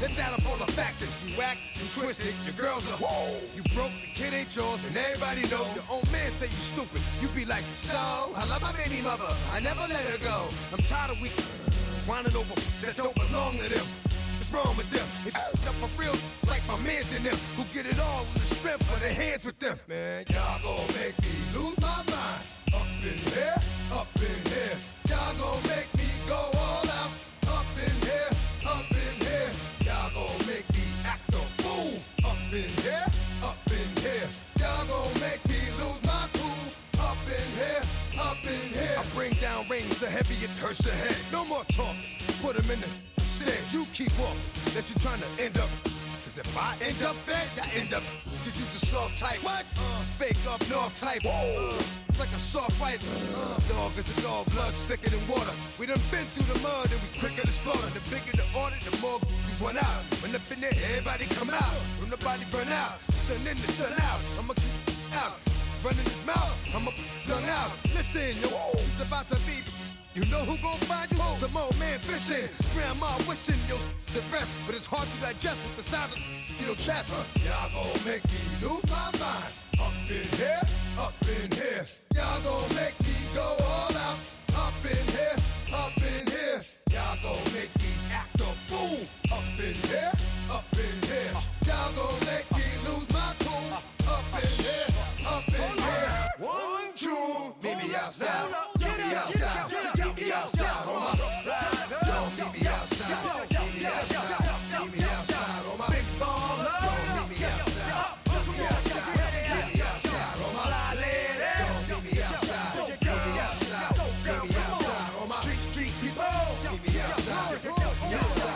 Let's add up all the factors. You whack, you twisted, your girl's a whoa. You broke, the kid ain't yours, and everybody know. Your own man say you stupid. You be like, so, I love my baby mother. I never let her go. I'm tired of weak whining over that don't belong to them. What's wrong with them? They f***ed up for real, like my mans in them, who get it all in the strength of their hands with them. Man, y'all gon' make me lose my mind. Up in here, up in here. Y'all gon' make me go all out. Up in here, up in here. Y'all gon' make me act a fool. Up in here, up in here. Y'all gon' make me lose my cool. Up in here, up in here. I bring down rain so heavy it hurts the head. No more talking, put them in the stand. You keep walking, that you trying to end up. Cause if I end up fed, I end up. Cause you just soft type. What? Fake up north type. It's like a soft fight. Dog is a dog, blood thicker than water. We done been through the mud and we quicker to slaughter. The bigger the order, the more we run out. When up in there, everybody come out. When nobody burn out, sun in the sun out. I'ma keep out. Running his mouth, I'ma flung out. Listen, yo, it's about to be. You know who gon' find you? Some old man fishing. Grandma wishing you'll the best, but it's hard to digest with the sound of your chest. Y'all gon' make me lose my mind. Up in here, up in here. Y'all gon' make me go all out. Up in here, up in here. Y'all gon' make me act a fool. Up in here, up in here. Y'all gon' make me lose my cool. Up in here, up in here. 1, 2, meet me outside. Meet me outside. Meet me outside on my ride. Don't meet me outside. Meet me outside. Meet me outside on my big baller. Don't meet me outside. Meet me outside. Meet me outside on my fly lady. Don't meet me outside. Meet me outside. Meet me outside on my street people. Meet me outside. Meet me outside.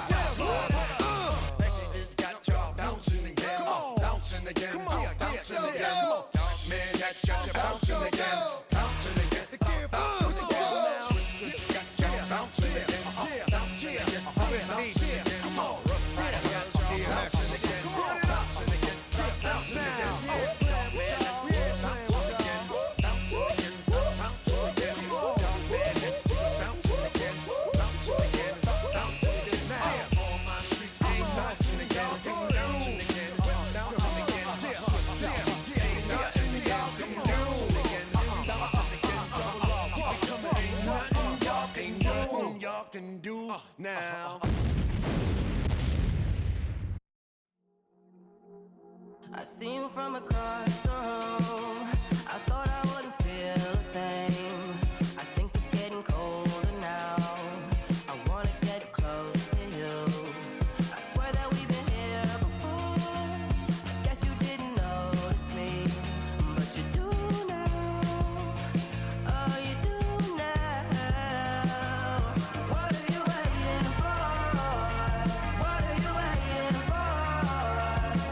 It's got y'all bouncing again, bouncing again, bouncing again. Man, that's got you bouncing again, bouncing again, bouncing again. Bouncing again, bouncing again, bouncing again. Come on, bouncing again, bouncing again, bouncing again. Can do now. I see you from across the room. I thought I wouldn't feel a thing. I think it's getting colder now. I wanna get close to you. I swear that we've been here before. I guess you didn't notice me, but you do now. Oh, you do now. What are you waiting for? What are you waiting for?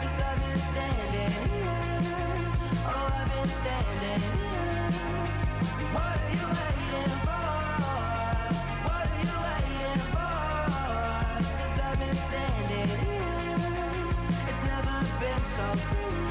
'Cause I've been standing here. Oh, I've been standing here. What are you waiting for? What are you waiting for? 'Cause I've been standing here. It's never been so clear.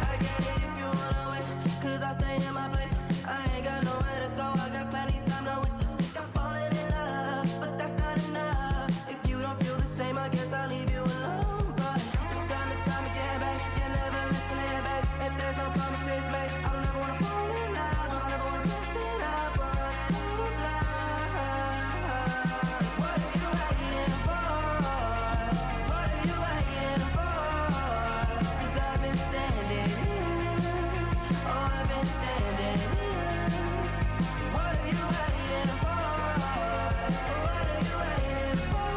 I get it if you wanna wait, 'cause I'll stay in my place. I ain't got nowhere to go, I got plenty time, no waste. Think I'm falling in love, but that's not enough. If you don't feel the same, I guess I'll leave you alone. But it's time and time again, babe, you never listen in, babe. If there's no promises made, I don't ever wanna fall in love. I don't ever wanna mess it up or run out of love. What are you waiting for? What are you waiting for? 'Cause I've been standing here. Oh, I've been standing here. What are you waiting for? What are you waiting for?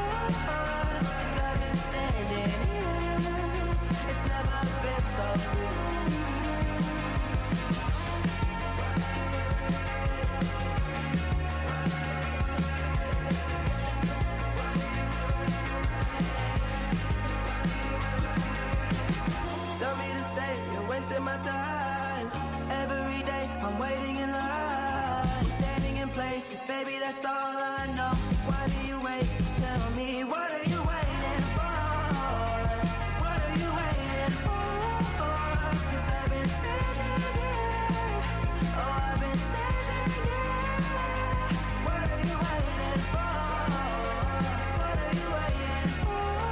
'Cause I've been standing here. It's never been so clear. Tell me to stay, you're wasting my time. Every day I'm waiting in line, standing in place, 'cause baby that's all I know. Why do you wait? Just tell me, what are you waiting for? What are you waiting for? 'Cause I've been standing here. Oh, I've been standing here. What are you waiting for? What are you waiting for?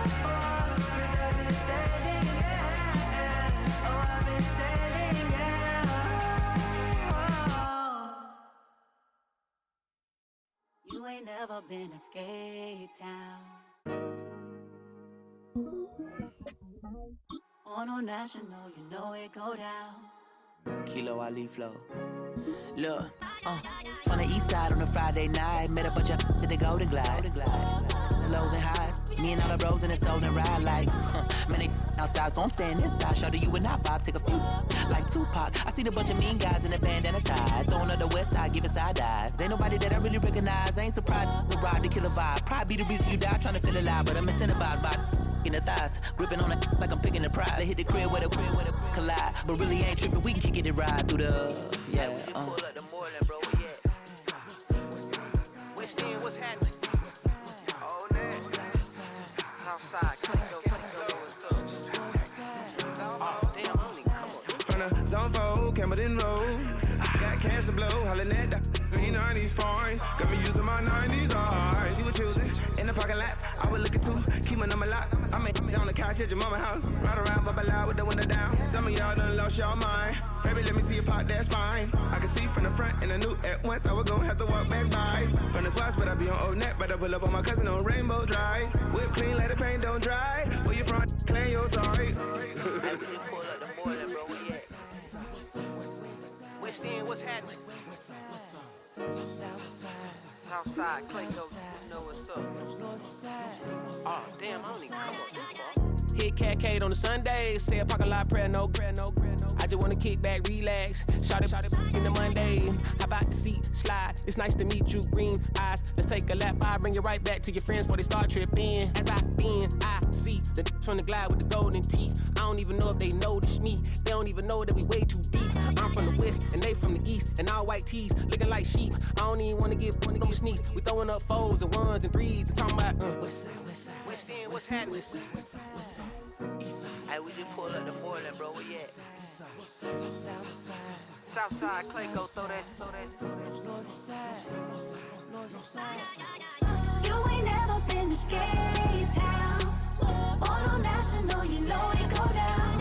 never been a skate town. On a national, you know it go down. Kilo Ali flow. Look, from the east side on a Friday night, met a bunch of at the Golden Glide. The lows and highs, me and all the bros in the stolen ride like, man, they outside, so I'm staying inside. Show to you and I vibe, take a few like Tupac. I seen a bunch of mean guys in a band and a tie, throwing up the west side, giving side eyes. Ain't nobody that I really recognize. I ain't surprised to ride the killer vibe. Probably be the reason you die trying to feel alive, but I'm incentivized by in the thighs, gripping on it like I'm picking the prize. They hit the crib with a collide, but really ain't tripping. We can kick it and ride through the Pull up the Moreland, bro. Where you at? West End, what's happening? Oh, man. Southside, Clayco, what's up? Oh, damn, homie, come on. From the zone 4, Campbellton Road. Got cash to blow, hollin' at the 90s foreign. Got me using my 90s, alright. She was choosing in the parking lot. I was looking too, keep my number locked. I made on the couch at your mama house. Ride around, bubble loud with the window down. Some of y'all done lost y'all mind. Baby, let me see you pop that spine. I can see from the front and I knew at once I was gonna have to walk back by. From the spots, but I be on Old Neck. But I pull up on my cousin on Rainbow Drive. Whip clean, let the paint don't dry. Where you from? Clean your side. Pull up the Moreland, bro. Where you at? West End, what's happening? Southside, Clayco, you know what's up. Oh, damn, homie, come on. Hit Cat on the Sundays, say a parking lot prayer, no. I just wanna kick back, relax, shout it in the Monday. Hop out the seat, slide, it's nice to meet you, green eyes. Let's take a lap, I bring you right back to your friends before they start tripping. As I see the from the glide with the golden teeth. I don't even know if they notice me, they don't even know that we way too deep. I'm from the west, and they from the east, and all white tees, looking like sheep. I don't even wanna give one of these sneaks. We throwing up fours and ones and threes, and talking about West End, what's happening? Hey, we just pull up the Moreland, bro. Where you at? Southside, Clayco, throw that. You ain't never been to skate town. On national, you know it go down.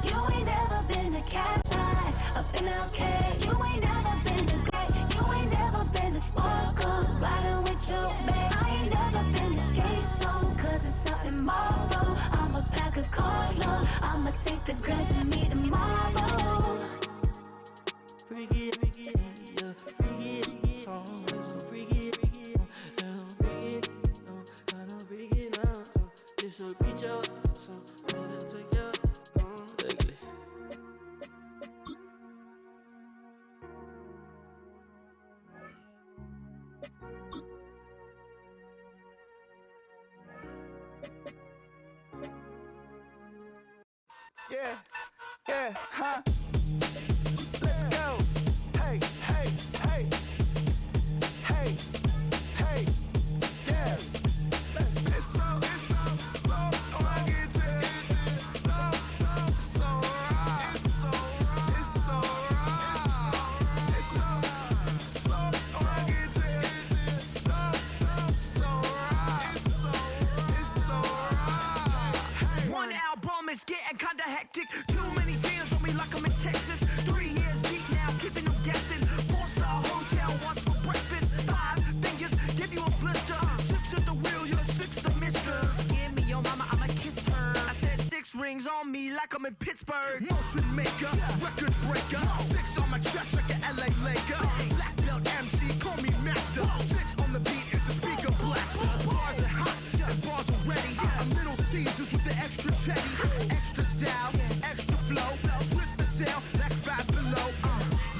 You ain't never been to Cat's Eye up in LK. You ain't never been to Great. You ain't never been to Sparkle, sliding with your babe. I ain't never been to Skate Zone, cause it's something tomorrow. I'ma pack a carload, I'ma take the grams and meet tomorrow. Bring it, yeah, bring it, song, so bring it, bring it now, this will reach out, so let it take you, ugly. Yeah, huh? Let's go. Hey, yeah. It's so rugged, so right. It's so rugged, so right. One album is getting kinda hectic. Too many fans on me like I'm in Texas. 3 years deep now, keeping them guessing. 4-star hotel once for breakfast. 5 fingers give you a blister. 6 at the wheel, you're 6 the mister. Give me your mama, I'ma kiss her. I said 6 rings on me like I'm in Pittsburgh. Motion maker, record breaker. 6 on my chest like an LA Laker. Black belt MC, call me master. 6 on the beat, it's a speaker blaster. Bars are hot and bars are ready. A Middle Caesars with the extra chetty. Extra style, extra flow. Slip for sale, like 5 below.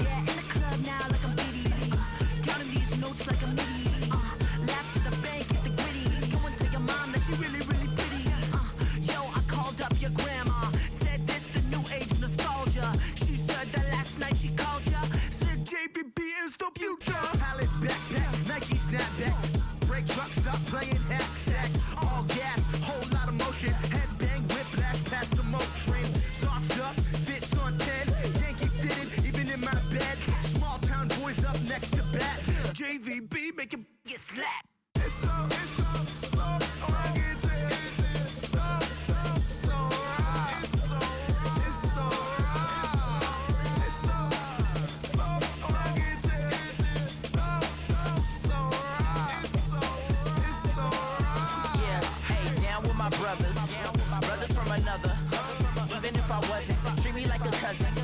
Yeah, in the club now like I'm Biddy. Counting these notes like a MIDI. Laugh to the bank, hit the gritty. Go and tell your mom that she really, really pretty. Yo, I called up your grandma. Said this the new age nostalgia. She said that last night she called ya. Said JVB is the future. Palace backpack, Nike snapback. Break truck, stop playing hack sack. All gas, whole lot of motion. Headbang, whiplash past the moat train. Sauced up, fits on 10. Yankee fitted, even in my bed. Small town boys up next to bat. JVB make it get slapped. It's so rugged, so right. It's so right. It's so right. It's so rugged, so right. another. Even if I wasn't, treat me like a cousin. I'm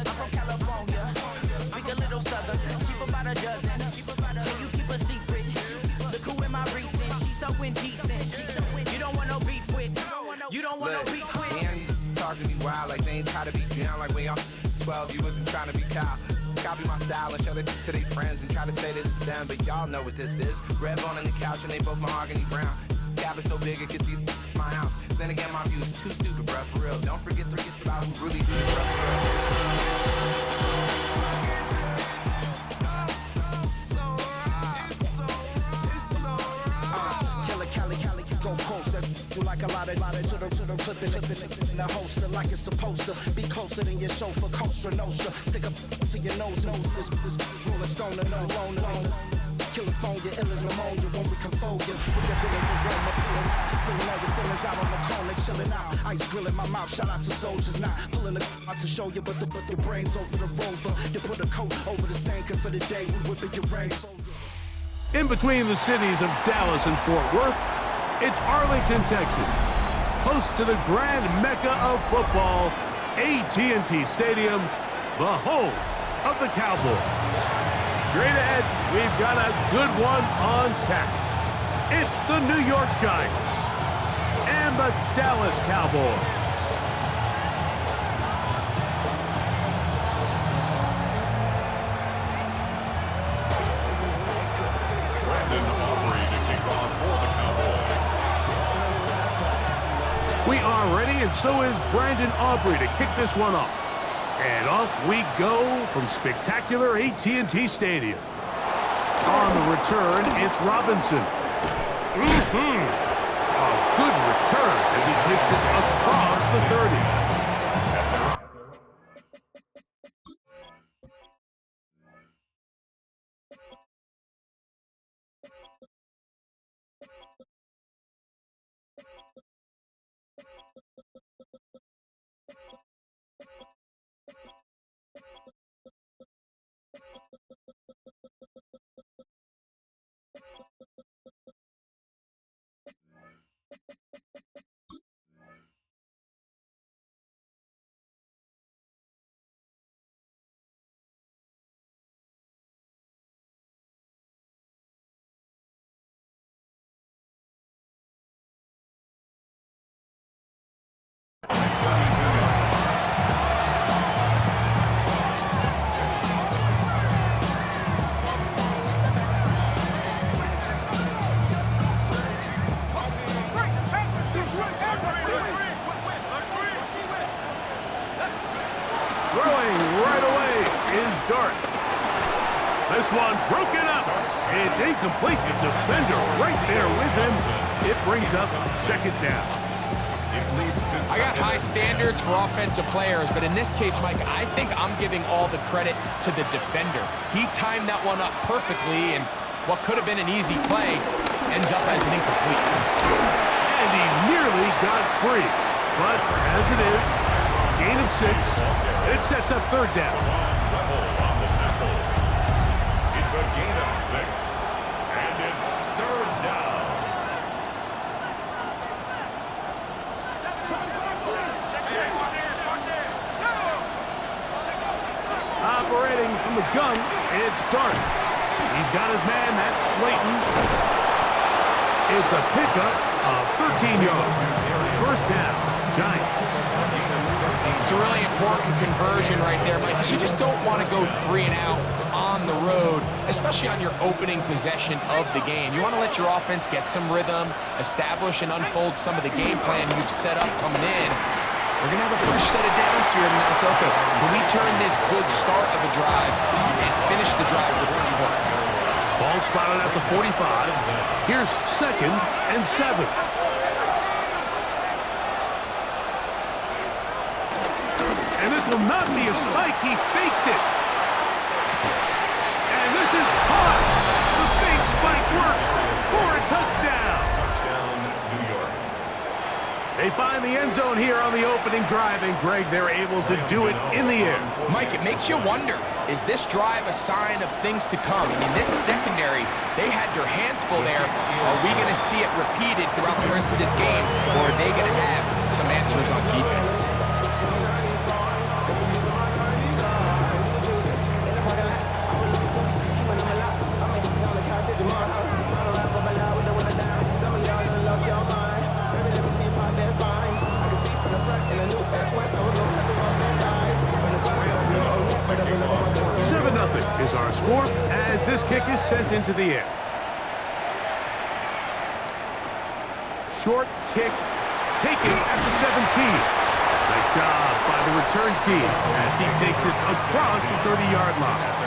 from California, speak a little southern. Cheap about a dozen. Can you keep a secret? Look who in my recent. She's so indecent. You don't want no beef with. You don't want no beef with. Damn, talk to me wild like they ain't try to be down like when y'all 12. You wasn't trying to be Kyle. Copy my style and show it to their friends and try to say that it's them, but y'all know what this is. Red bone on the couch and they both mahogany brown. Gap is so big it can see my house. Then again, my view is too stupid, bruh, for real. Don't forget about who really do it, bruh, Cali, go closer. You like a lot of to the clipping in the holster like it's supposed to be closer than your chauffeur, Costa Nostra. Stick up to your nose, this rolling stone and no loner. California, ill as pneumonia when we confold you. With your feelings of Rome, pulling out. Spilling all your feelings out on the corner, chilling out. Ice grilling my mouth, shout out to soldiers. Not pulling the out to show you, but the brains over the rover. You put a coat over the stain, cause for the day we whipping your brains. In between the cities of Dallas and Fort Worth, it's Arlington, Texas, host to the grand mecca of football, AT&T Stadium, the home of the Cowboys. Straight ahead, we've got a good one on tap. It's the New York Giants and the Dallas Cowboys. We are ready, and so is Brandon Aubrey to kick this one off. And off we go from spectacular AT&T Stadium. On the return, it's Robinson. A good return as he takes it across the 30. This one broken up. It's incomplete. The defender right there with him. It brings up second down. I got high standards for offensive players, but in this case, Mike, I think I'm giving all the credit to the defender. He timed that one up perfectly, and what could have been an easy play ends up as an incomplete. And he nearly got free. But as it is, gain of 6, it sets up third down. It's a gain of 6, and it's third down. Operating from the gun, it's Dart. He's got his man, that's Slayton. It's a pickup of 13 yards. First down, Giants. It's a really important conversion right there, Mike, because you just don't want to go 3 and out on the road, especially on your opening possession of the game. You want to let your offense get some rhythm, establish and unfold some of the game plan you've set up coming in. We're going to have a fresh set of downs here, and now say, okay, can we turn this good start of a drive and finish the drive with some points? Ball spotted at the 45. Here's 2nd and 7. And this will not be a spike. He faked it. And this is caught. The fake spike works for a touchdown. Touchdown, New York. They find the end zone here on the opening drive, and Greg, they're able to do it in the air. Mike, it makes you wonder, is this drive a sign of things to come? I mean, this secondary, they had their hands full there. Are we going to to see it repeated throughout the rest of this game, or are they going to have some answers on defense? Is our score as this kick is sent into the air. Short kick taken at the 17. Nice job by the return team as he takes it across the 30-yard line.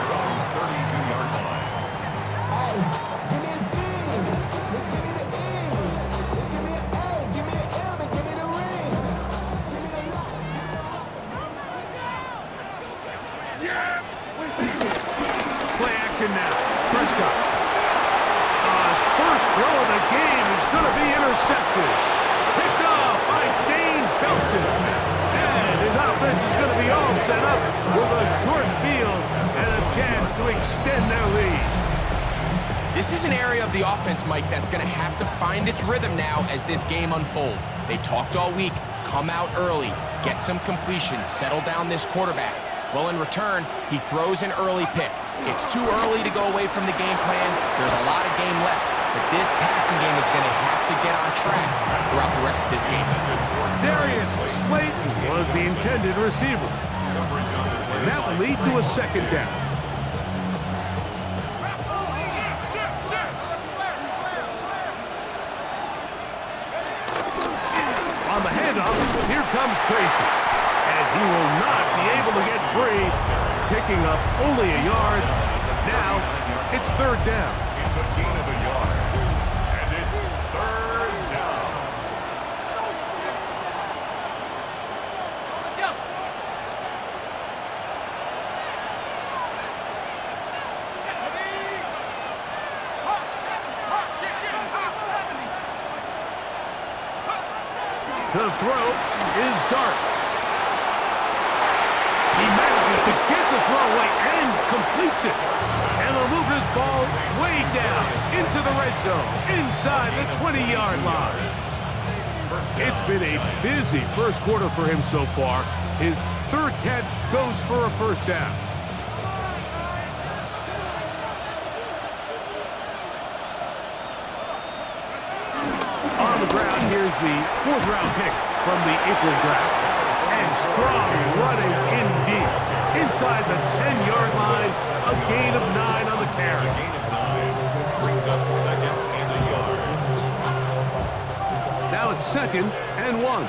Now, Prescott. His first throw of the game is going to be intercepted. Picked off by Dane Belton. And his offense is going to be all set up with a short field and a chance to extend their lead. This is an area of the offense, Mike, that's going to have to find its rhythm now as this game unfolds. They talked all week, come out early, get some completions, settle down this quarterback. Well, in return, he throws an early pick. It's too early to go away from the game plan. There's a lot of game left, but this passing game is going to have to get on track throughout the rest of this game. Darius Slayton was the intended receiver. And that will lead to a second down. On the handoff, here comes Tracy. And he will not be able to get free, picking up only a yard. Now, it's third down. It's a gain of a yard, and it's third down. To throw is Dart. He manages to get the throw away and completes it. And they'll move this ball way down into the red zone, inside the 20-yard line. It's been a busy first quarter for him so far. His third catch goes for a first down. On the ground, here's the fourth-round pick from the April draft. And strong running indeed. Inside the 10-yard line, a gain of 9 on the carry. A gain of 9 brings up second and a yard. Now it's 2nd and 1.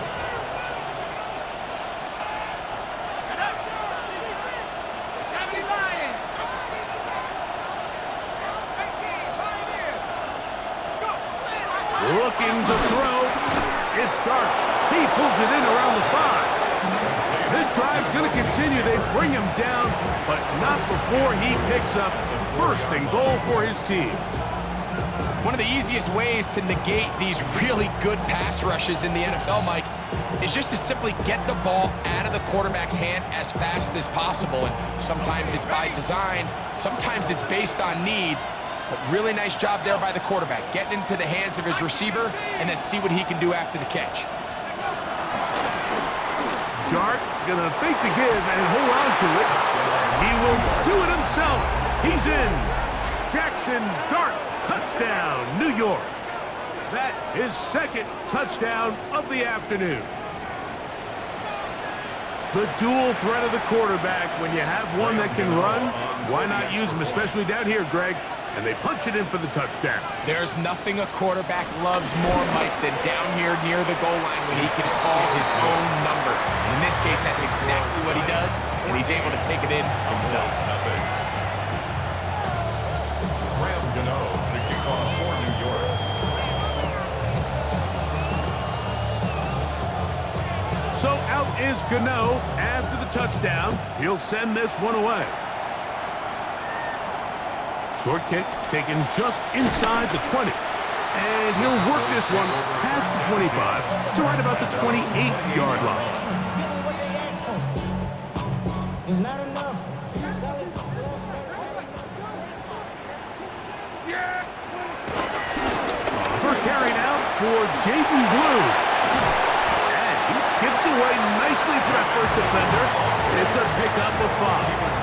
Looking to throw. It's Dart. He pulls it in around the 5. This drive's going to continue. They bring him down, but not before he picks up first and goal for his team. One of the easiest ways to negate these really good pass rushes in the NFL, Mike, is just to simply get the ball out of the quarterback's hand as fast as possible. And sometimes it's by design, sometimes it's based on need. But really nice job there by the quarterback, getting into the hands of his receiver and then see what he can do after the catch. Dart gonna fake the give and hold on to it. He will do it himself. He's in. Jackson Dart, touchdown, New York. That is second touchdown of the afternoon. The dual threat of the quarterback. When you have one that can run, why not use him, especially down here, Greg? And they punch it in for the touchdown. There's nothing a quarterback loves more, Mike, than down here near the goal line when he can call his own number. And in this case, that's exactly what he does, and he's able to take it in himself. Graham Gano to kick off for New York. So out is Gano after the touchdown. He'll send this one away. Short kick taken just inside the 20. And he'll work this one past the 25 to right about the 28-yard line. It's not enough. First for Jaden Blue. And he skips away nicely for that first defender. It's a pickup of 5.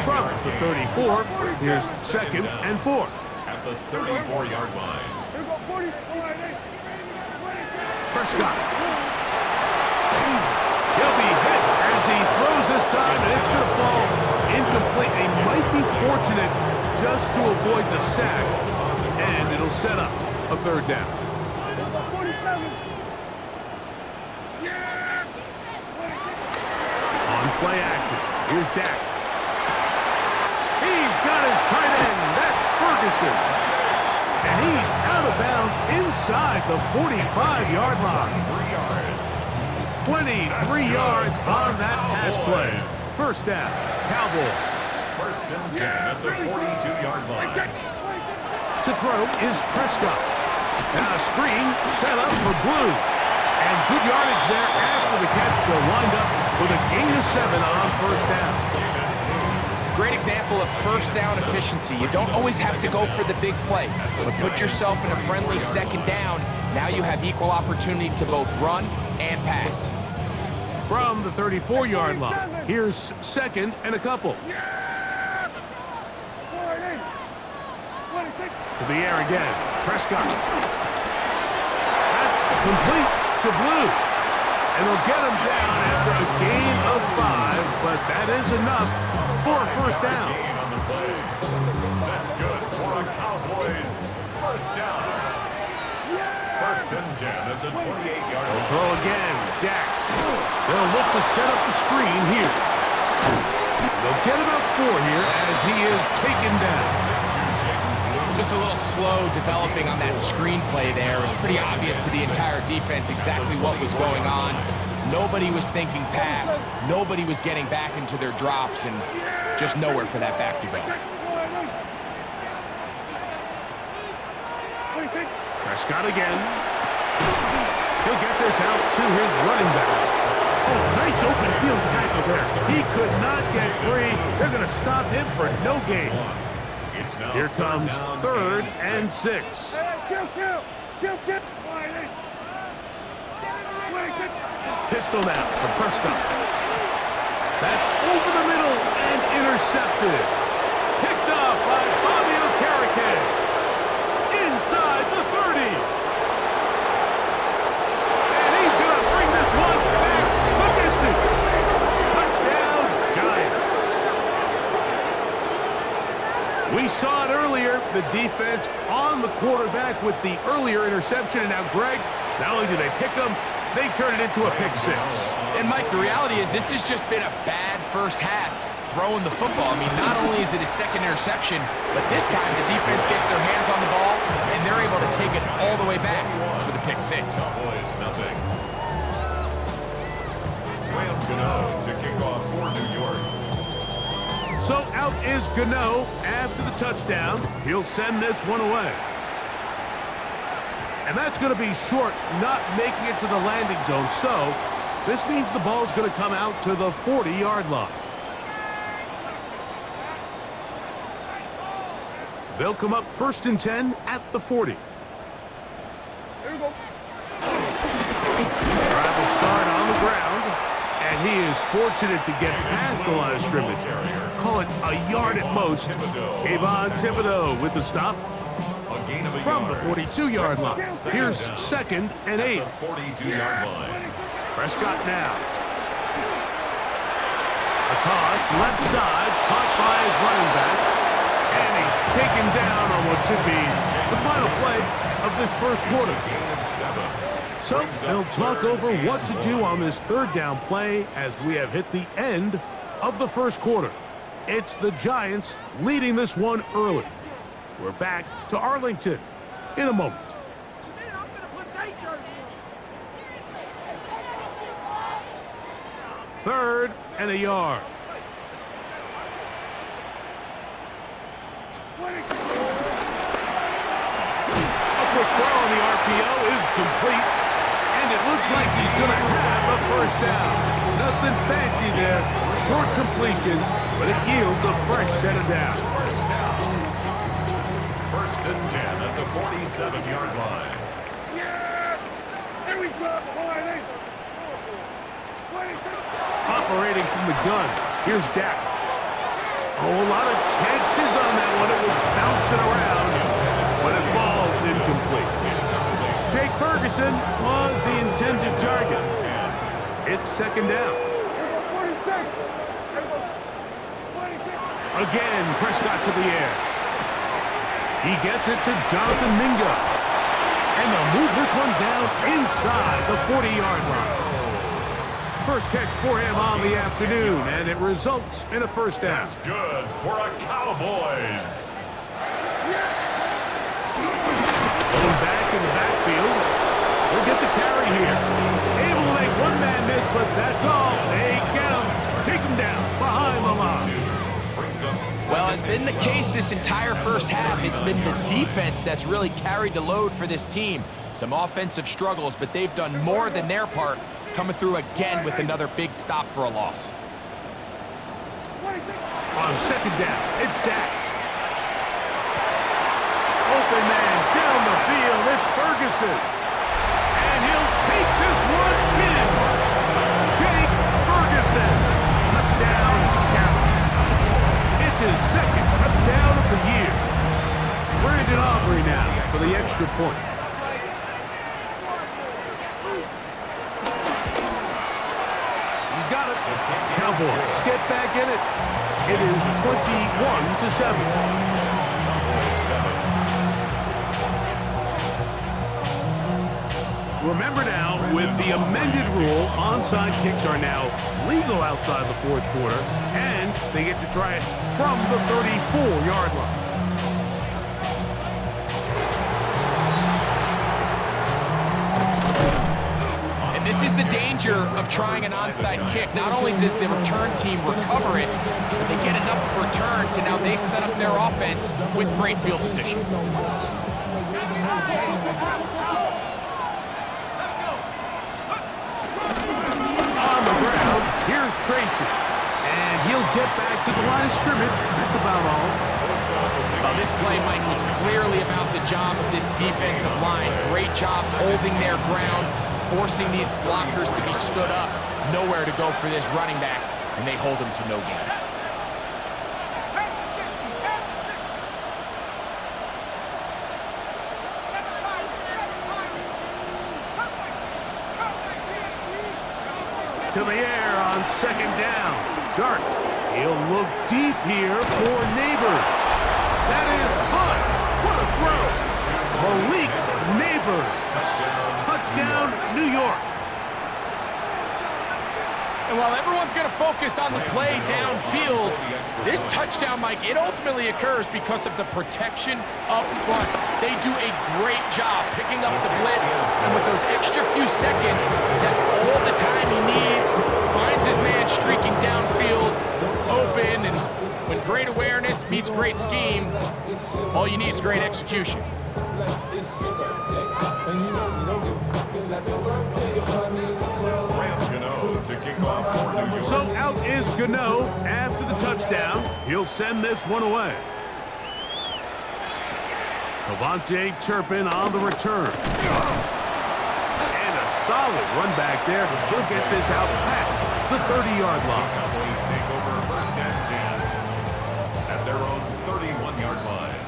From the 34, here's 2nd and 4. At the 34-yard line. Prescott. He'll be hit as he throws this time, and it's going to fall incomplete. He might be fortunate just to avoid the sack, and it'll set up a 3rd down. On play action, here's Dak. He's got his tight end. That's Ferguson. And he's out of bounds inside the 45-yard line. 23 yards on that pass play. 1st down, Cowboys. 1st and 10 at the 42-yard line. To throw is Prescott. Now a screen set up for Blue. And good yardage there after the catch. They'll wind up with a gain of 7 on 1st down. Great example of 1st down efficiency. You don't always have to go for the big play, but put yourself in a friendly 2nd down. Now you have equal opportunity to both run and pass. From the 34-yard line, here's 2nd and a couple. To the air again, Prescott. That's complete to Blue. And they'll get him down after a gain of 5, but that is enough for a 1st down. Gain on the play. That's good for a Cowboys 1st down. 1st and 10 at the 28-yard line. Throw again, Dak. They'll look to set up the screen here. They'll get about 4 here as he is taken down. Just a little slow developing on that screenplay there. It was pretty obvious to the entire defense exactly what was going on. Nobody was thinking pass. Nobody was getting back into their drops, and just nowhere for that back to go. Prescott again. He'll get this out to his running back. Oh, nice open field tackle there. He could not get free. They're going to stop him for no gain. Here comes 3rd and 6. Pistol now for Prescott. That's over the middle and intercepted. Picked off by Bobby Okereke. Inside the 30. And he's going to bring this one back the distance. Touchdown, Giants. We saw it earlier, the defense on the quarterback with the earlier interception. And now, Greg, not only do they pick him, they turn it into a pick 6. And, Mike, the reality is this has just been a bad first half throwing the football. I mean, not only is it a 2nd interception, but this time the defense gets their hands on the ball, and they're able to take it all the way back for the pick 6. Cowboys, nothing. Graham Gano to kick off for New York. So out is Gano after the touchdown. He'll send this one away. And that's going to be short, not making it to the landing zone. So this means the ball's going to come out to the 40-yard line. They'll come up 1st and 10 at the 40. There you go. Drive will start on the ground, and he is fortunate to get past the line of scrimmage. Call it a yard at most. Kayvon Thibodeau with the stop. From the 42-yard line. Here's 2nd and 8. 42-yard line. Prescott now. A toss, left side, caught by his running back. And he's taken down on what should be the final play of this 1st quarter. So they'll talk over what to do on this 3rd down play as we have hit the end of the 1st quarter. It's the Giants leading this one early. We're back to Arlington in a moment. 3rd and a yard. A quick throw on the RPO is complete, and it looks like he's going to have a 1st down. Nothing fancy there, short completion, but it yields a fresh set of downs. 1st First and 10 at the 47-yard line. Yeah! Here we go! Operating from the gun. Here's Dak. Oh, a lot of chances on that one. It was bouncing around, but it falls incomplete. Jake Ferguson was the intended target. It's second down. Again, Prescott to the air. He gets it to Jonathan Mingo. And they'll move this one down inside the 40-yard line. First catch for him on the afternoon, and it results in a first down. That's good for a Cowboys. Going back in the backfield. He'll get the carry here. Able to make one man miss, but that's all. They get him. Take him down behind the line. Well, it's been the case this entire first half. It's been the defense that's really carried the load for this team. Some offensive struggles, but they've done more than their part, coming through again with another big stop for a loss. On second down, it's Dak. Open man down the field. It's Ferguson. And he'll take this one in. Jake Ferguson. Touchdown, Dallas. It's his second touchdown of the year. Brandon Aubrey now for the extra point. He's got it. Cowboys get back in it. It is 21-7. Remember now, with the amended rule, onside kicks are now legal outside the fourth quarter, and they get to try it from the 34-yard line. And this is the danger of trying an onside kick. Not only does the return team recover it, but they get enough of return to now they set up their offense with great field position. Here's Tracy, and he'll get back to the line of scrimmage. That's about all. Well, this play, Mike, was clearly about the job of this defensive line. Great job holding their ground, forcing these blockers to be stood up. Nowhere to go for this running back, and they hold him to no gain. To the air on second down. Dart. He'll look deep here for Neighbors. That is caught. What a throw. Malik Neighbors. Touchdown, New York. And while everyone's going to focus on the play downfield, this touchdown, Mike, it ultimately occurs because of the protection up front. They do a great job picking up the blitz, and with those extra few seconds, that's all the time he needs. Finds his man streaking downfield, open, and when great awareness meets great scheme, all you need is great execution. So out is Gano after the touchdown. He'll send this one away. Cavante Turpin on the return. And a solid run back there. He'll get this out past the 30-yard line. Cowboys take over first and 10 at their own 31-yard line.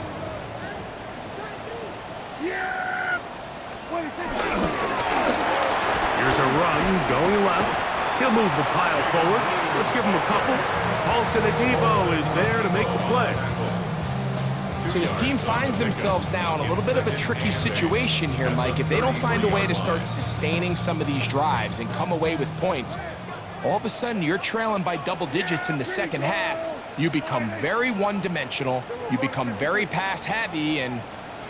Here's a run going left. He'll move the pile forward. Let's give him a couple. Paulson Adebo is there to make the play. So this team finds themselves now in a little bit of a tricky situation here, Mike. If they don't find a way to start sustaining some of these drives and come away with points, all of a sudden you're trailing by double digits in the second half. You become very one-dimensional. You become very pass-heavy, and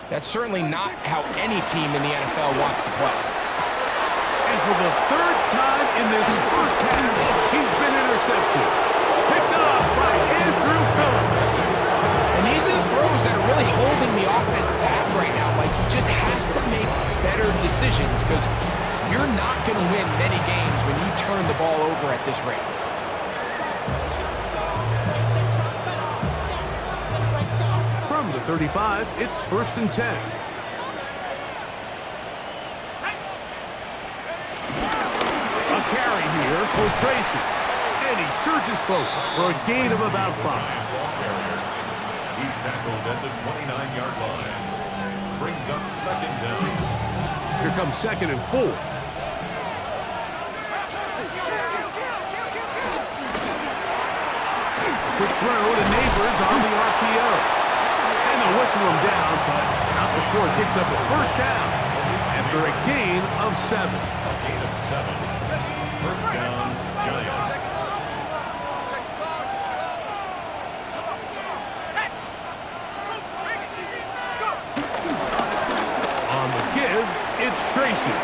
that's certainly not how any team in the NFL wants to play. And for the third time in this first half, he's been intercepted. Picked off by Andrew Phillips. And these are the throws that are really holding the offense back right now. Like, he just has to make better decisions because you're not going to win many games when you turn the ball over at this rate. From the 35, it's 1st and 10. A carry here for Tracy. And he surges forward for a gain of about 5. He's tackled at the 29-yard line. Brings up 2nd down. Here comes 2nd and 4. Quick throw to Neighbors on the RPO. And they'll whistle him down, but not before it picks up a 1st down after a gain of 7. A gain of 7. 1st down, Giants. On the give, it's Tracy.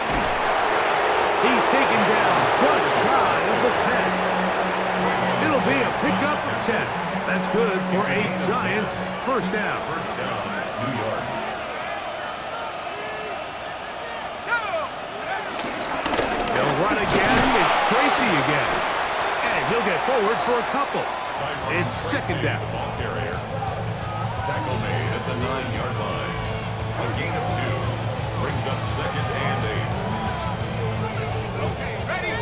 He's taken down just shy of the 10. It'll be a pickup of 10. That's good for a Giants 1st down. 1st down, New York. They'll run again. It's Tracy again. And he'll get forward for a couple. It's 2nd down. Ball carrier. Tackle made at the 9-yard line. A gain of 2. Brings up 2nd and 8. Okay, ready?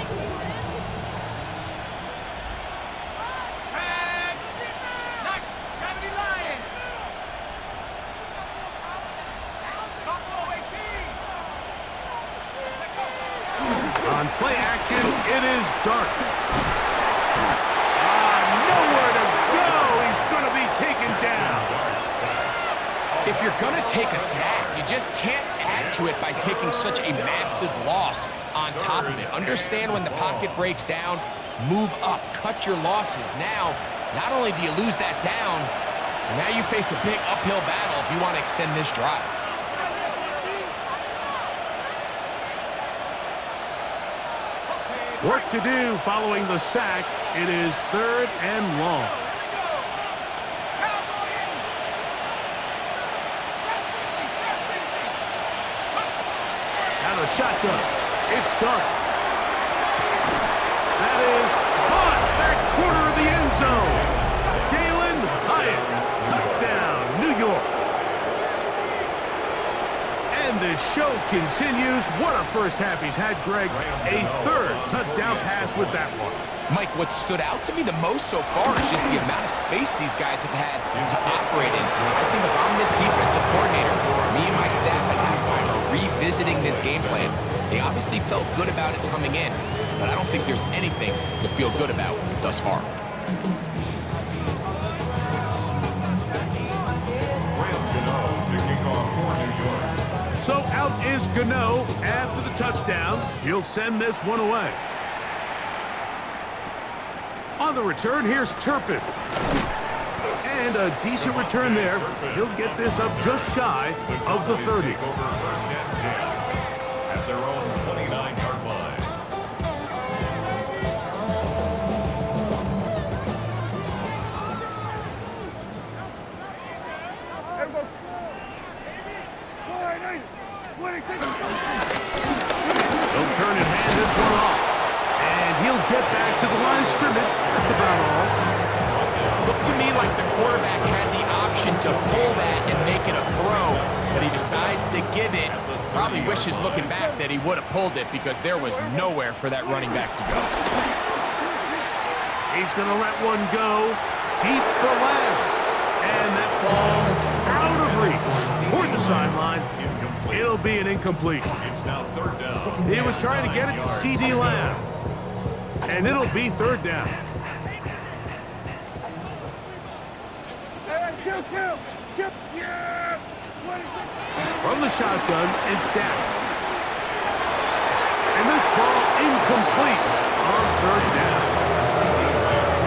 On play action, it is Dart. Nowhere to go. He's going to be taken down. If you're going to take a sack, you just can't add to it by taking such a massive loss on top of it. Understand when the pocket breaks down, move up, cut your losses. Now, not only do you lose that down, but now you face a big uphill battle if you want to extend this drive. Work to do following the sack. It is 3rd and long. Out of the shotgun. It's Dart. That is caught back corner of the end zone. Jalen Hyatt. Touchdown, New York. And the show continues. What a first half he's had, Greg. A 3rd touchdown pass with that one. Mike, what stood out to me the most so far is just the amount of space these guys have had to operate in. I think if I'm this defensive coordinator, me and my staff at halftime are revisiting this game plan. They obviously felt good about it coming in, but I don't think there's anything to feel good about thus far. So out is Gano after the touchdown. He'll send this one away. On the return, here's Turpin. And a decent return there. He'll get this up just shy of the 30. At their own 29-yard line. He'll turn and hand this one off. And he'll get back to the line of scrimmage. That's about all. Looked to me like the quarterback had the option to pull that and make it a throw, but he decides to give it. Probably wishes looking back that he would have pulled it because there was nowhere for that running back to go. He's going to let one go deep for Lamb. And that ball out of reach toward the sideline. It'll be an incompletion. It's now 3rd down. He was trying to get it to C.D. Lamb. And it'll be 3rd down. From the shotgun, it's down. And this ball incomplete on 3rd down.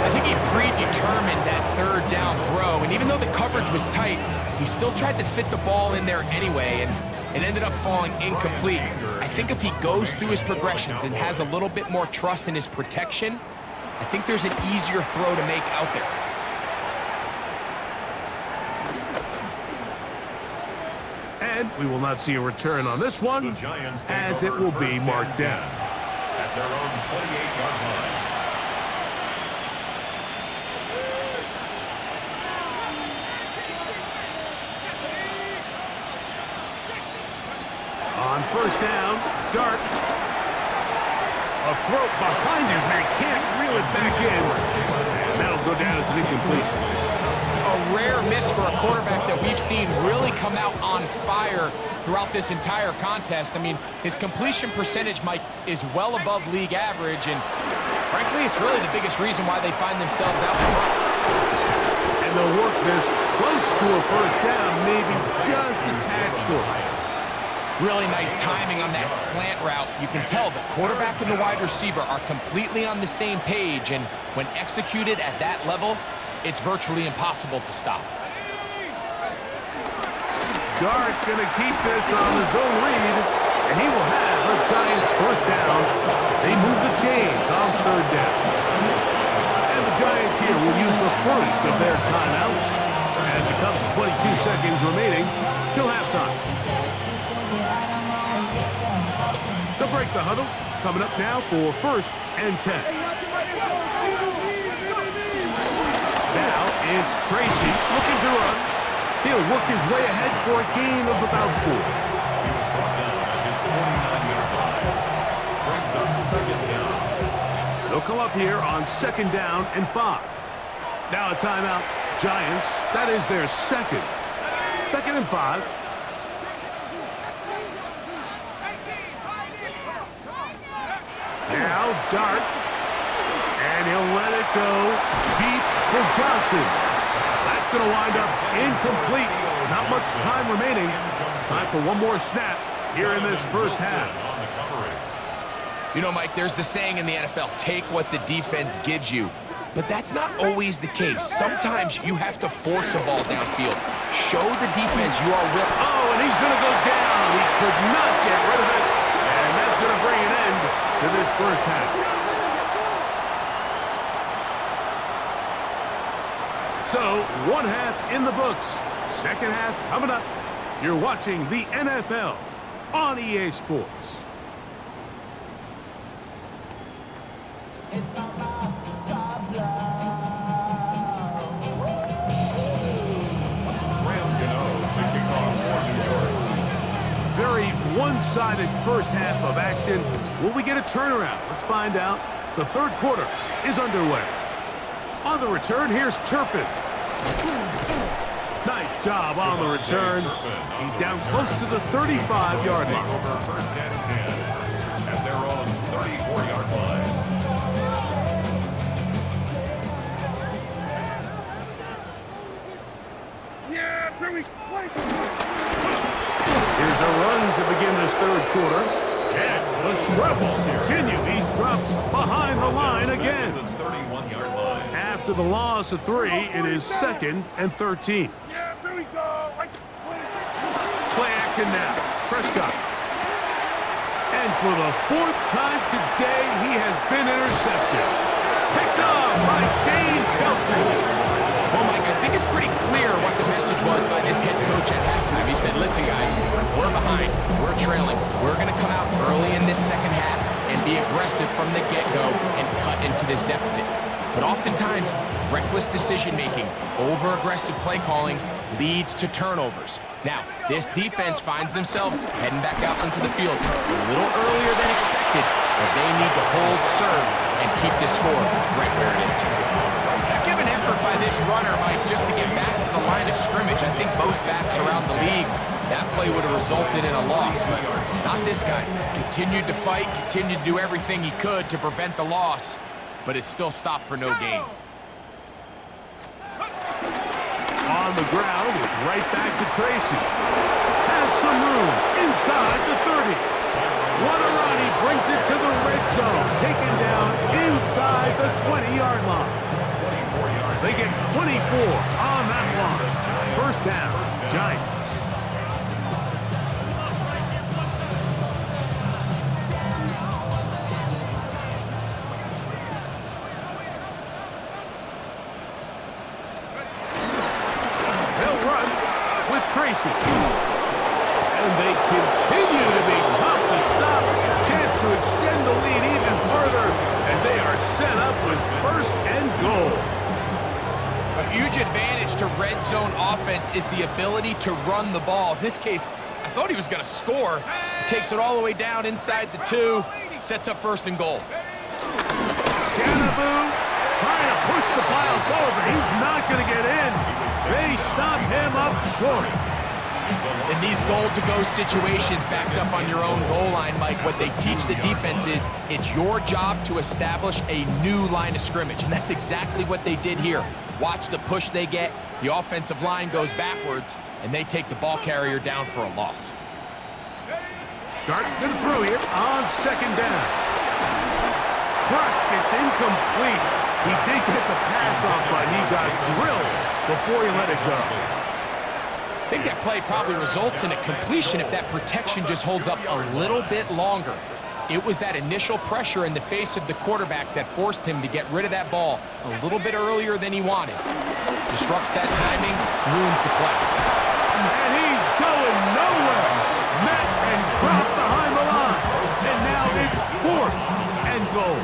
I think he predetermined that 3rd down throw, and even though the coverage was tight, he still tried to fit the ball in there anyway, and it ended up falling incomplete. I think if he goes through his progressions and has a little bit more trust in his protection, I think there's an easier throw to make out there. And we will not see a return on this one, as it will be marked down. At their own 28-yard line. On first down, Dart. A throw behind his man, can't reel it back in. And that'll go down as an incompletion. A rare miss for a quarterback that we've seen really come out on fire throughout this entire contest. I mean, his completion percentage, Mike, is well above league average, and frankly, it's really the biggest reason why they find themselves out front. And they'll work this close to a first down, maybe just a tad short. Really nice timing on that slant route. You can tell the quarterback and the wide receiver are completely on the same page, and when executed at that level, it's virtually impossible to stop. Dart gonna keep this on his own read, and he will have the Giants first down as they move the chains on third down. And the Giants here will use the first of their timeouts as it comes to 22 seconds remaining till halftime. They'll break the huddle. Coming up now for first and 10. Now it's Tracy looking to run. He'll work his way ahead for a gain of about 4. He was brought down at his 49-yard line. Brings up second down. They'll come up here on second down and 5. Now a timeout. Giants, that is their second. Second and 5. Now Dart, and he'll let it go deep for Johnson. That's going to wind up incomplete. Not much time remaining. Time for one more snap here in this first half. You know, Mike, there's the saying in the NFL, take what the defense gives you. But that's not always the case. Sometimes you have to force a ball downfield. Show the defense you are willing. Oh, and he's going to go down. He could not get rid of it. And that's going to bring an end to this first half. So, one half in the books. Second half coming up. You're watching the NFL on EA Sports. Very one-sided first half of action. Will we get a turnaround? Let's find out. The third quarter is underway. On the return, here's Turpin. Nice job on the return. He's down close to the 35-yard line. First and 10, and they're on 34-yard line. Yeah, pretty quick. Here's a run to begin this third quarter. And the Rebels continue. He's dropped behind the line again. After the loss of 3, it is second and 13. Yeah, there we go. Play action now. Prescott. And for the 4th time today, he has been intercepted. Picked up by Dave Belton. Well, Mike, I think it's pretty clear what the message was by this head coach at halftime. He said, listen, guys, we're behind. We're trailing. We're going to come out early in this second half and be aggressive from the get-go and cut into this deficit. But oftentimes, reckless decision-making, over-aggressive play calling leads to turnovers. Now, this defense finds themselves heading back out onto the field a little earlier than expected, but they need to hold serve and keep this score right where it is. Heck of an effort by this runner, Mike, just to get back to the line of scrimmage. I think most backs around the league, that play would have resulted in a loss, but not this guy. Continued to fight, continued to do everything he could to prevent the loss, but it still stopped for no gain. On the ground, it's right back to Tracy. Has some room inside the 30. What a run, he brings it to the red zone. Taken down inside the 20-yard line. They get 24 on that one. First down, Giants. They'll run with Tracy. And they continue to be tough to stop. Chance to extend the lead even further as they are set up with first and goal. A huge advantage to red zone offense is the ability to run the ball. In this case, I thought he was going to score. takes it all the way down inside the 2, sets up 1st and goal. Scannaboo trying to push the pile forward, but he's not going to get in. They stop him up short. In these goal-to-go situations backed up on your own goal line, Mike, what they teach the defense is it's your job to establish a new line of scrimmage, and that's exactly what they did here. Watch the push they get. The offensive line goes backwards, and they take the ball carrier down for a loss. Darton going to throw here on 2nd down. Trust, it's incomplete. He did get the pass off, but he got drilled before he let it go. I think that play probably results in a completion if that protection just holds up a little bit longer. It was that initial pressure in the face of the quarterback that forced him to get rid of that ball a little bit earlier than he wanted. Disrupts that timing, ruins the play. And he's going nowhere. Met and dropped behind the line. And now it's 4th and goal.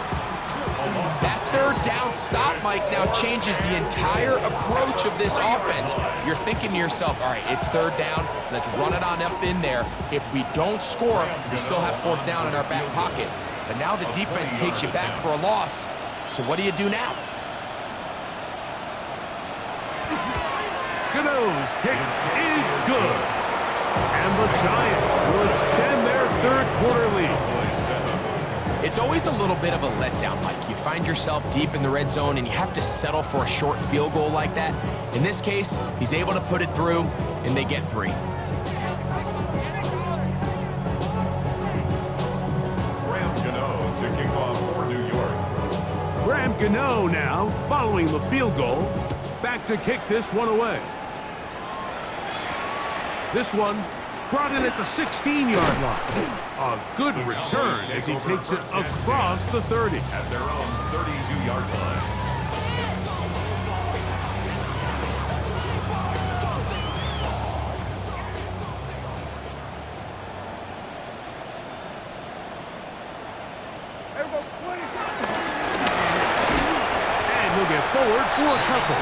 That 3rd down stop, Mike, now changes the entire approach of this offense. You're thinking to yourself, all right, it's 3rd down. Let's run it on up in there. If we don't score, we still have 4th down in our back pocket. But now the defense takes you back for a loss. So what do you do now? Gano's kick is good. And the Giants will extend their 3rd quarter lead. It's always a little bit of a letdown, Mike. You find yourself deep in the red zone and you have to settle for a short field goal like that. In this case, he's able to put it through, and they get 3. Graham Gano to kick off for New York. Graham Gano now, following the field goal, back to kick this one away. This one brought in at the 16-yard line. A good return as he takes it across the 30. At their own 32-yard line. And he'll get forward for a couple.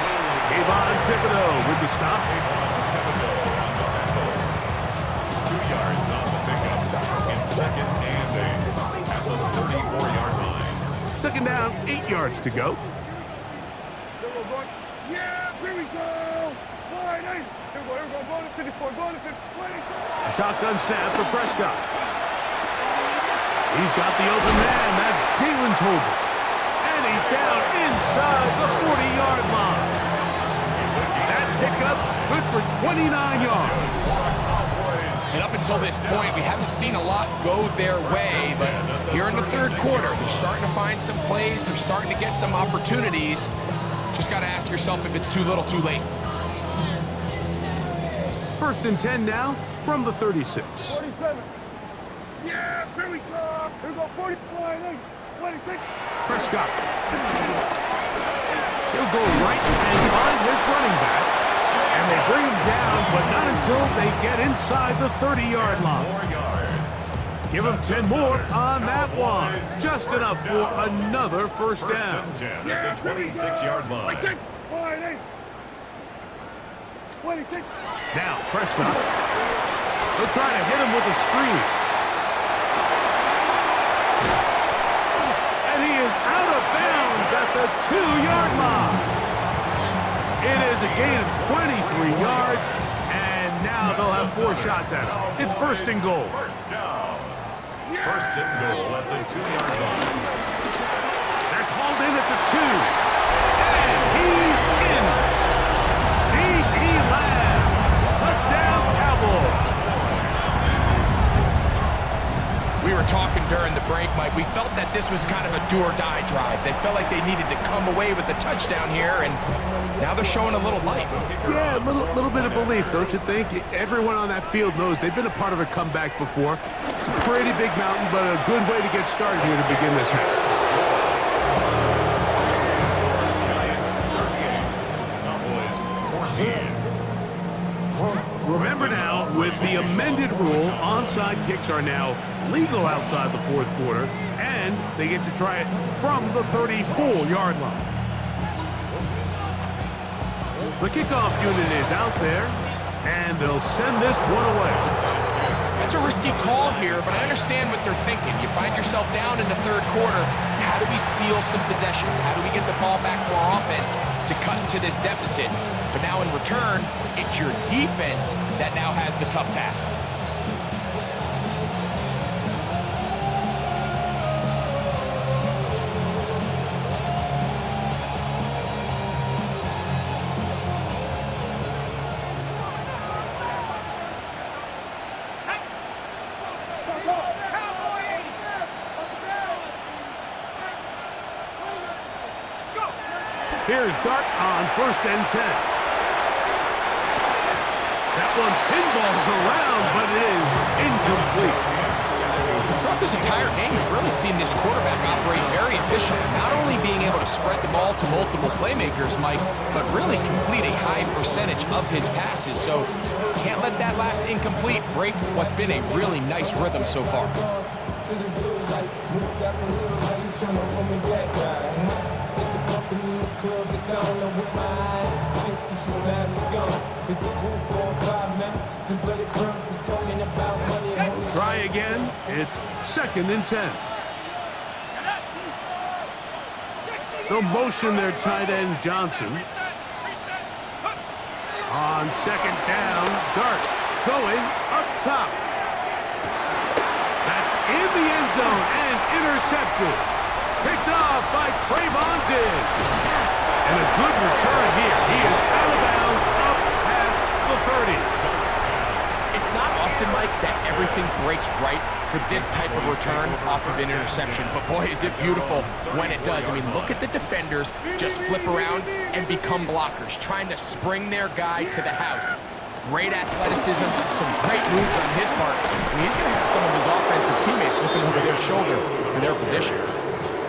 Avon Thibodeau with the stop. Second down, 8 yards to go. Yeah, here we go. Line 8. Here we go. Going to 54. Going to 50. A shotgun snap for Prescott. He's got the open man. That's Jalen Tolbert. And he's down inside the 40-yard line. That pickup good for 29 yards. And up until this point, we haven't seen a lot go their way, but here in the 3rd quarter, they're starting to find some plays, they're starting to get some opportunities. Just got to ask yourself if it's too little, too late. 1st and 10 now from the 36. 47. Yeah, here we go. Here we go. 45. 26. Prescott. He'll go right and find his running back. And they bring him down, but not until they get inside the 30-yard line. 4 yards. Give him 10 more on that one. Just enough for another 1st First down. and 10 at the 26-yard line. 26. 26. Now, Prescott. They'll try to hit him with a screen. And he is out of bounds at the 2-yard line. It is a gain of 23 yards, and now they'll have 4 shots at him. It's 1st and goal. First down. First and goal at the 2-yard line. That's hauled in at the 2. And he's in. C.D. Lamb. Touchdown, Cowboys. We were talking during the break, Mike. We felt that this was kind of a do-or-die drive. They felt like they needed to come away with the touchdown here, and now they're showing a little life. Yeah, a little bit of belief, don't you think? Everyone on that field knows they've been a part of a comeback before. It's a pretty big mountain, but a good way to get started here to begin this half. Giants 38, Cowboys 14. Remember now, with the amended rule, onside kicks are now legal outside the 4th quarter, and they get to try it from the 34-yard line. The kickoff unit is out there, and they'll send this one away. That's a risky risky call here, but I understand what they're thinking. You find yourself down in the third quarter. How do we steal some possessions? How do we get the ball back to our offense to cut into this deficit? But now in return, it's your defense that now has the tough task. Here's Dart on 1st and 10. That one pinballs around, but it is incomplete. Throughout this entire game, we've really seen this quarterback operate very efficiently, not only being able to spread the ball to multiple playmakers, Mike, but really complete a high percentage of his passes. So can't let that last incomplete break what's been a really nice rhythm so far. We'll try again. It's 2nd and 10. They'll motion their tight end Johnson. On 2nd down, Dart going up top. That's in the end zone and intercepted. Picked off by Trayvon Diggs. And a good return here. He is out of bounds up past the 30. It's not often, Mike, that everything breaks right for this type of return off of an interception. But boy, is it beautiful when it does. I mean, look at the defenders just flip around and become blockers, trying to spring their guy to the house. Great athleticism, some great moves on his part. I mean, he's going to have some of his offensive teammates looking over their shoulder for their position.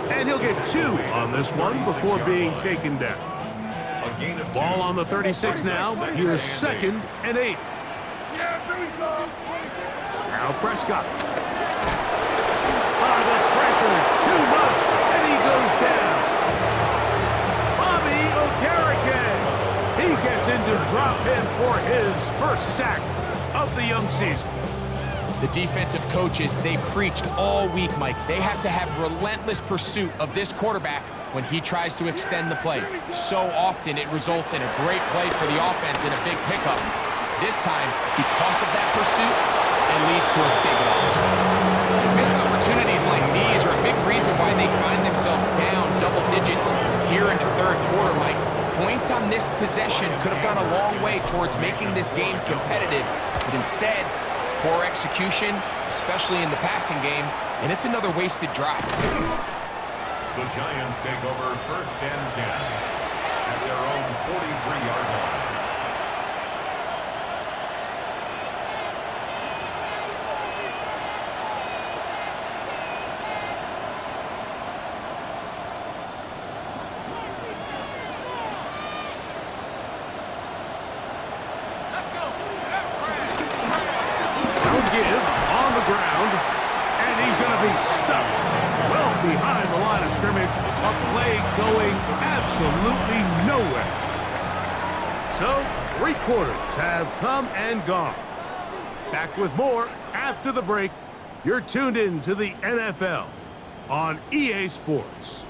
And he'll get 2 on this one before being taken down. Ball on the 36 now. Here's 2nd and 8. Now Prescott. The pressure, too much, and he goes down. Bobby Okereke. He gets into drop in for his first sack of the young season. The defensive coaches, they preached all week, Mike. They have to have relentless pursuit of this quarterback when he tries to extend the play. So often it results in a great play for the offense and a big pickup. This time, because of that pursuit, it leads to a big loss. Missed opportunities like these are a big reason why they find themselves down double digits here in the third quarter, Mike. Points on this possession could have gone a long way towards making this game competitive, but instead, poor execution, especially in the passing game, and it's another wasted drive. The Giants take over 1st and 10 at their own 43-yard line. Behind the line of scrimmage, a play going absolutely nowhere. So, 3 quarters have come and gone. Back with more after the break. You're tuned in to the NFL on EA Sports.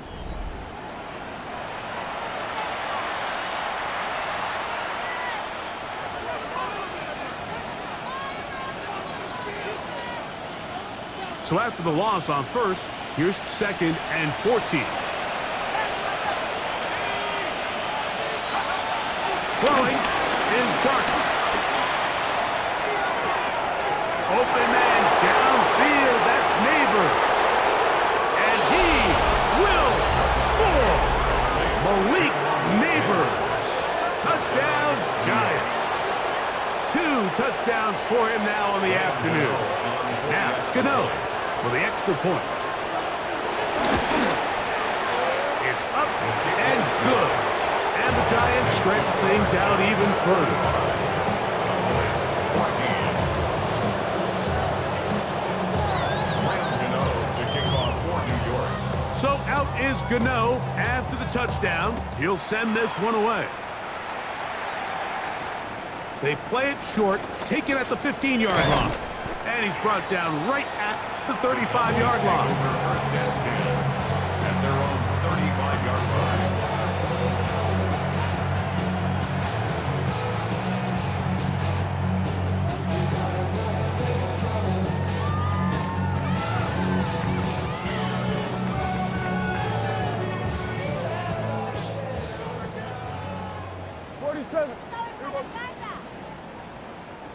So after the loss on 1st, here's 2nd and 14. Throwing is Dart. Open man downfield, that's Neighbors. And he will score. Malik Neighbors. Touchdown, Giants. 2 touchdowns for him now on the afternoon. Now, Gano for the extra point. It's up and good. And the Giants stretch things out even further. So out is Gano after the touchdown. He'll send this one away. They play it short, take it at the 15-yard line. And he's brought down right at the 35-yard line. First and 10 at their own 35-yard line.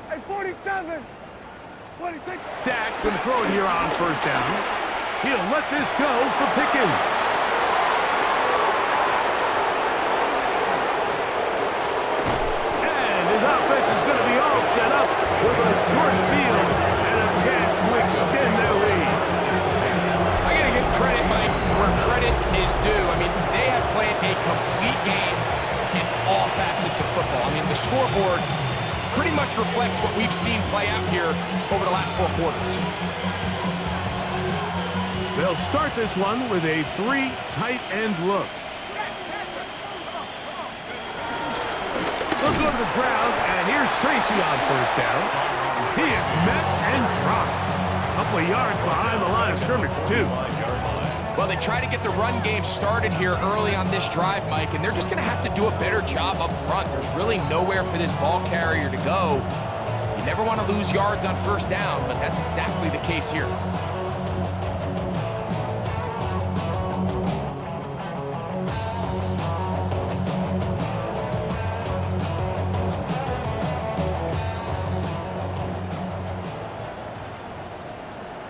Hey, 47! 26! Dak going to throw it here on first down. He'll let this go for Pickens. And his offense is going to be all set up with a short field and a chance to extend their lead. I got to give credit, Mike, where credit is due. I mean, they have played a complete game in all facets of football. I mean, the scoreboard pretty much reflects what we've seen play out here over the last 4 quarters. They'll start this one with a 3 tight end look. They'll go to the ground, and here's Tracy on first down. He is met and dropped. A couple of yards behind the line of scrimmage, too. Well, they try to get the run game started here early on this drive, Mike, and they're just going to have to do a better job up front. There's really nowhere for this ball carrier to go. You never want to lose yards on first down, but that's exactly the case here.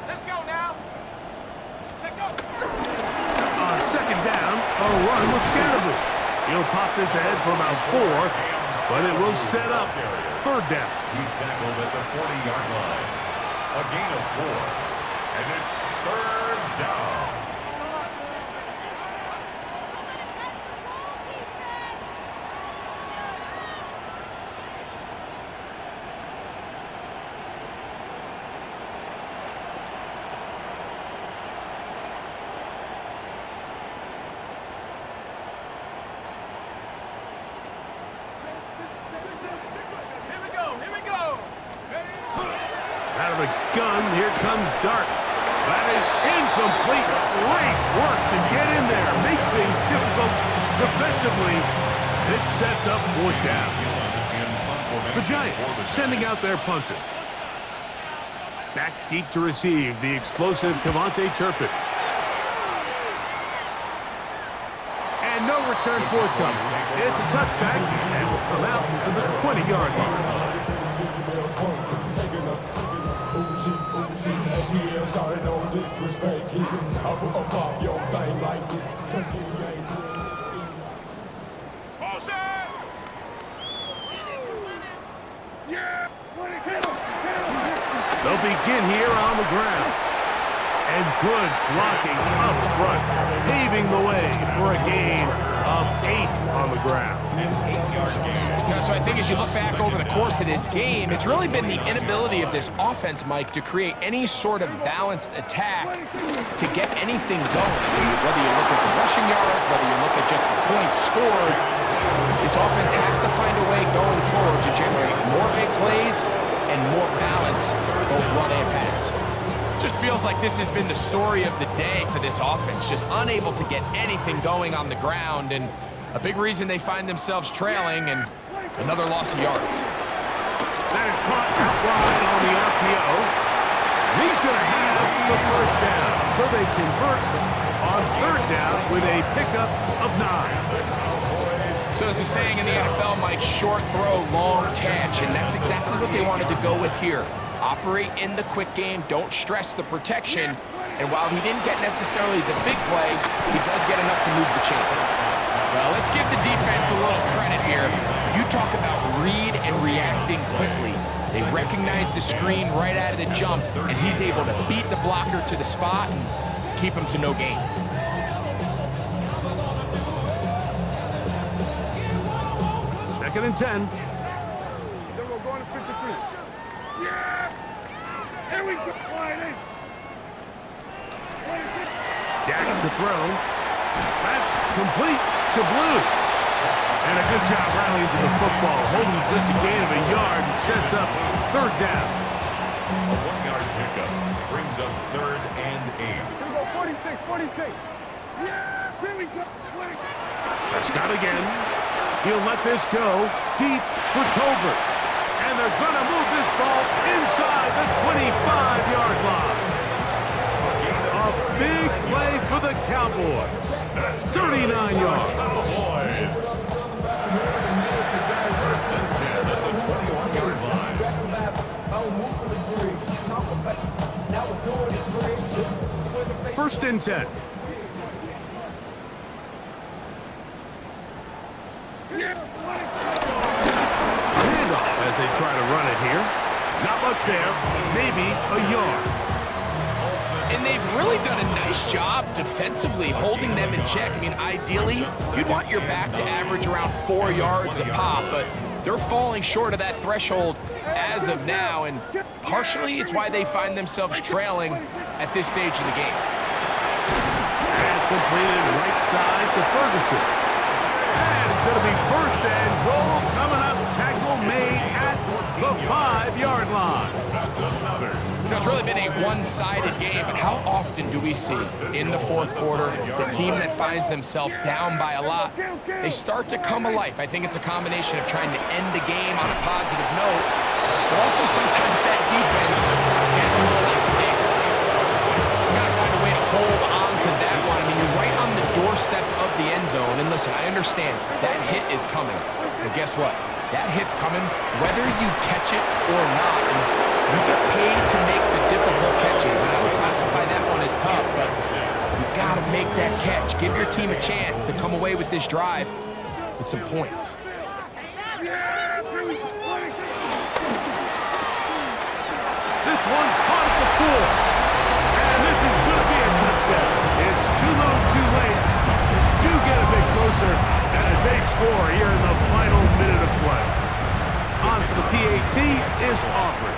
Let's go now. Let's go. On second down, a run with Scannable. He'll pop this ahead for about 4, but it will set up third down. He's tackled at the 40-yard line. A gain of 4, and it's third down. Out of the gun, here comes Dart. That is incomplete. Great work to get in there, make things difficult defensively. It sets up fourth down. The Giants sending out their punter. Back deep to receive the explosive Cavante Turpin. And no return forthcoming. It's a touchback and will come out to the 20-yard line. Sorry, no disrespect. I'll pop your thing like this. They'll begin here on the ground. And good blocking up front, paving the way for a gain of 8 on the ground. So I think as you look back over the course of this game, it's really been the inability of this offense, Mike, to create any sort of balanced attack to get anything going. Whether you look at the rushing yards, whether you look at just the points scored, this offense has to find a way going forward to generate more big plays and more balance, both run and pass. Just feels like this has been the story of the day for this offense, just unable to get anything going on the ground, and a big reason they find themselves trailing and another loss of yards. That is caught out wide on the RPO. He's going to have the first down, so they convert on third down with a pickup of 9. So as a saying in the NFL, Mike, short throw, long catch, and that's exactly what they wanted to go with here. Operate in the quick game, don't stress the protection, and while he didn't get necessarily the big play, he does get enough to move the chains. Well, let's give the defense a little credit here. You talk about read and reacting quickly. They recognize the screen right out of the jump, and he's able to beat the blocker to the spot and keep him to no gain. Second and 10. We're going to 53. Yeah! Here we go. Dak to throw. That's complete to Blue. And a good job rallying to the football, holding just a gain of a yard and sets up third down. A 1-yard Brings up 3rd and 8. Here we go, 46, 46. Yeah, here we go. Prescott again. He'll let this go deep for Tolbert. And they're going to move this ball inside the 25-yard line. A big play for the Cowboys. That's 39 yards. Cowboys. First and 10 at the 21-yard line. First and 10. Handoff as they try to run it here. Not much there. Maybe a yard. And they've really done a nice job defensively holding them in check. I mean, ideally, you'd want your back to average around 4 yards a pop, but they're falling short of that threshold as of now, and partially it's why they find themselves trailing at this stage of the game. Pass completed right side to Ferguson. And it's going to be first and goal coming up. Tackle made at the 5-yard line. That's another. You know, it's really been a one-sided game, but how often do we see in the fourth quarter the team that finds themselves down by a lot, they start to come alive? I think it's a combination of trying to end the game on a positive note, but also sometimes that defense getting a little lackadaisical. It's got to find a way to hold on to that one. I mean, you're right on the doorstep of the end zone, and listen, I understand that hit is coming, but guess what? That hit's coming whether you catch it or not. And you get paid to make the difficult catches, and I would classify that one as tough, but you got to make that catch. Give your team a chance to come away with this drive with some points. This one caught at the 4. And this is going to be a touchdown. It's too little too late. Do get a bit closer as they score here in the final minute of play. On for the PAT is Aubrey.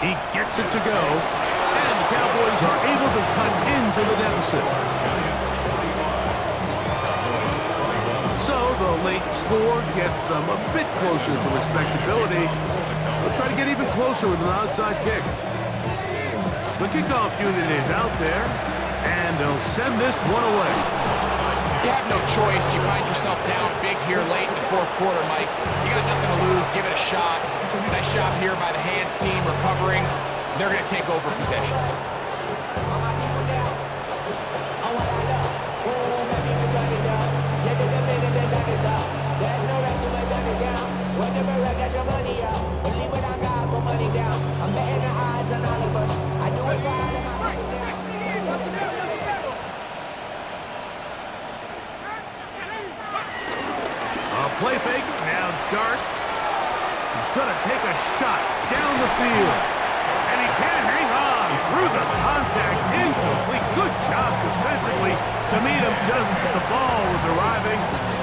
He gets it to go, and the Cowboys are able to cut into the deficit. So the late score gets them a bit closer to respectability. They'll try to get even closer with an onside kick. The kickoff unit is out there, and they'll send this one away. You have no choice. You find yourself down big here late in the fourth quarter, Mike. You got nothing to lose. Give it a shot. Nice job here by the hands team recovering. They're going to take over possession. Play fake, now dart. He's going to take a shot down the field. And he can't hang on through the contact. Incomplete. Good job defensively to meet him just as the ball was arriving.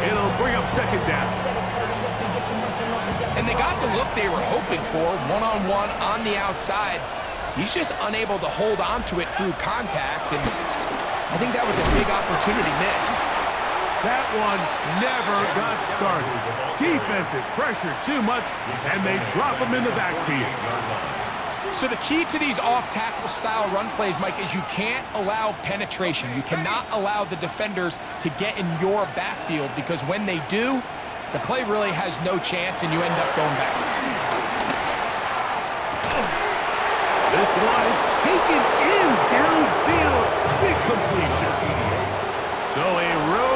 It'll bring up second down. And they got the look they were hoping for, one-on-one on the outside. He's just unable to hold on to it through contact, and I think that was a big opportunity missed. That one never got started. Defensive pressure too much, and they drop him in the backfield. So the key to these off-tackle style run plays, Mike, is you can't allow penetration. You cannot allow the defenders to get in your backfield, because when they do, the play really has no chance, and you end up going backwards. This one is taken in downfield. Big completion. So a road